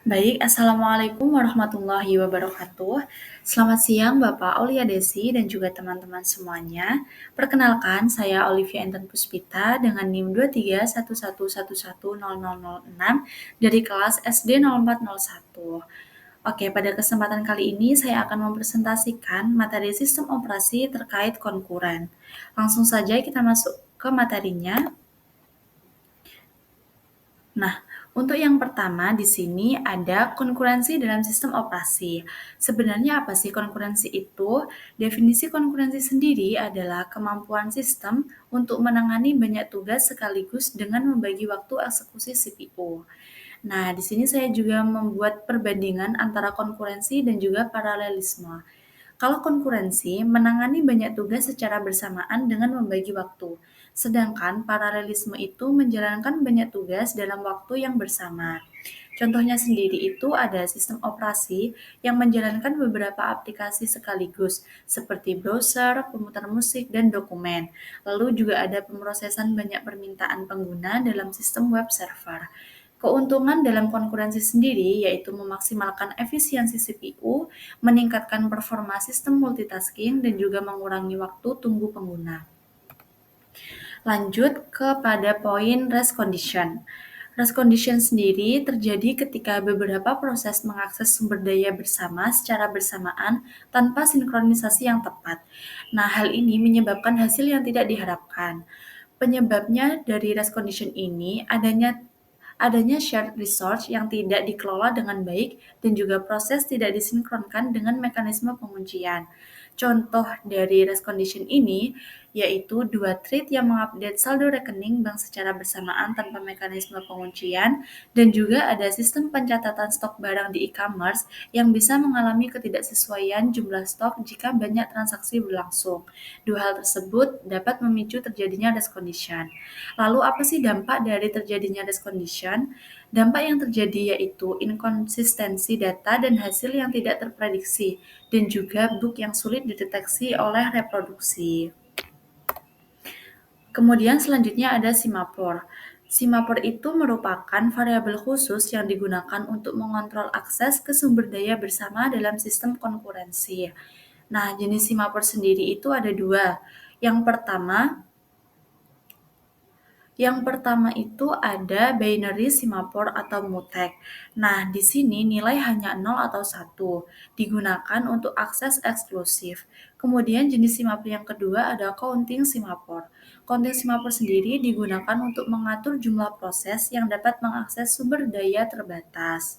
Baik, Assalamualaikum warahmatullahi wabarakatuh. Selamat siang Bapak Aulia Desi dan juga teman-teman semuanya. Perkenalkan, saya Olivia Enten Puspita dengan NIM 23111110006 dari kelas SD 0401. Oke, pada kesempatan kali ini saya akan mempresentasikan materi sistem operasi terkait konkuren. Langsung saja kita masuk ke materinya. Nah, untuk yang pertama di sini ada konkurensi dalam sistem operasi. Sebenarnya apa sih konkurensi itu? Definisi konkurensi sendiri adalah kemampuan sistem untuk menangani banyak tugas sekaligus dengan membagi waktu eksekusi CPU. Nah, di sini saya juga membuat perbandingan antara konkurensi dan juga paralelisme. Kalau konkurensi, menangani banyak tugas secara bersamaan dengan membagi waktu, sedangkan paralelisme itu menjalankan banyak tugas dalam waktu yang bersama. Contohnya sendiri itu ada sistem operasi yang menjalankan beberapa aplikasi sekaligus, seperti browser, pemutar musik, dan dokumen. Lalu juga ada pemrosesan banyak permintaan pengguna dalam sistem web server. Keuntungan dalam konkurensi sendiri yaitu memaksimalkan efisiensi CPU, meningkatkan performa sistem multitasking, dan juga mengurangi waktu tunggu pengguna. Lanjut kepada poin rest condition. Rest condition sendiri terjadi ketika beberapa proses mengakses sumber daya bersama secara bersamaan tanpa sinkronisasi yang tepat. Nah, hal ini menyebabkan hasil yang tidak diharapkan. Penyebabnya dari rest condition ini adanya shared resource yang tidak dikelola dengan baik dan juga proses tidak disinkronkan dengan mekanisme penguncian. Contoh dari rest condition ini yaitu dua thread yang mengupdate saldo rekening bank secara bersamaan tanpa mekanisme penguncian, dan juga ada sistem pencatatan stok barang di e-commerce yang bisa mengalami ketidaksesuaian jumlah stok jika banyak transaksi berlangsung. Dua hal tersebut dapat memicu terjadinya rest condition. Lalu apa sih dampak dari terjadinya rest condition? Dampak yang terjadi yaitu inkonsistensi data dan hasil yang tidak terprediksi, dan juga bug yang sulit dideteksi oleh reproduksi. Kemudian selanjutnya ada simapor. Simapor itu merupakan variabel khusus yang digunakan untuk mengontrol akses ke sumber daya bersama dalam sistem konkurensi. Nah, jenis simapor sendiri itu ada dua. Yang pertama itu ada binary simapor atau mutek. Nah, di sini nilai hanya 0 atau 1, digunakan untuk akses eksklusif. Kemudian jenis simapor yang kedua ada counting simapor. Counting simapor sendiri digunakan untuk mengatur jumlah proses yang dapat mengakses sumber daya terbatas.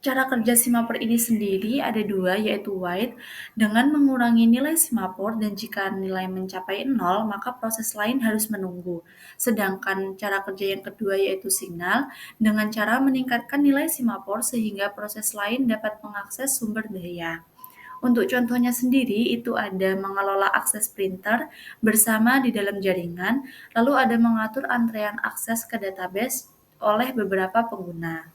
Cara kerja simapor ini sendiri ada dua, yaitu wait dengan mengurangi nilai simapor dan jika nilai mencapai 0, maka proses lain harus menunggu. Sedangkan cara kerja yang kedua yaitu signal dengan cara meningkatkan nilai simapor sehingga proses lain dapat mengakses sumber daya. Untuk contohnya sendiri itu ada mengelola akses printer bersama di dalam jaringan, lalu ada mengatur antrean akses ke database oleh beberapa pengguna.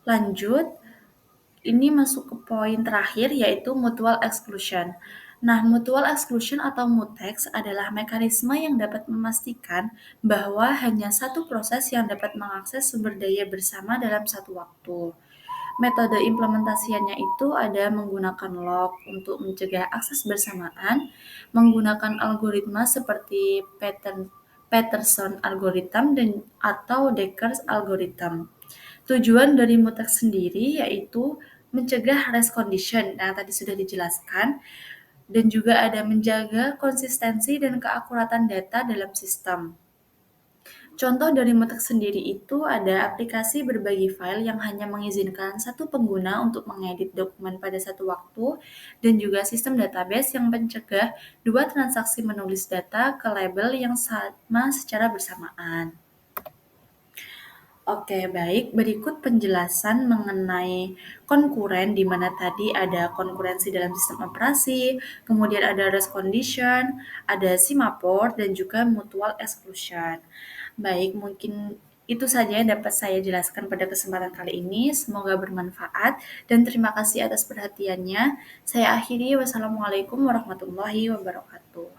Lanjut, ini masuk ke poin terakhir yaitu mutual exclusion. Nah, mutual exclusion atau mutex adalah mekanisme yang dapat memastikan bahwa hanya satu proses yang dapat mengakses sumber daya bersama dalam satu waktu. Metode implementasiannya itu ada menggunakan lock untuk mencegah akses bersamaan, menggunakan algoritma seperti Peterson algorithm dan atau Dekker's algorithm. Tujuan dari mutex sendiri yaitu mencegah rest condition yang tadi sudah dijelaskan, dan juga ada menjaga konsistensi dan keakuratan data dalam sistem. Contoh dari mutex sendiri itu ada aplikasi berbagi file yang hanya mengizinkan satu pengguna untuk mengedit dokumen pada satu waktu, dan juga sistem database yang mencegah dua transaksi menulis data ke label yang sama secara bersamaan. Oke, baik. Berikut penjelasan mengenai konkuren, di mana tadi ada konkurensi dalam sistem operasi, kemudian ada rest condition, ada simapor, dan juga mutual exclusion. Baik, mungkin itu saja yang dapat saya jelaskan pada kesempatan kali ini. Semoga bermanfaat, dan terima kasih atas perhatiannya. Saya akhiri. Wassalamualaikum warahmatullahi wabarakatuh.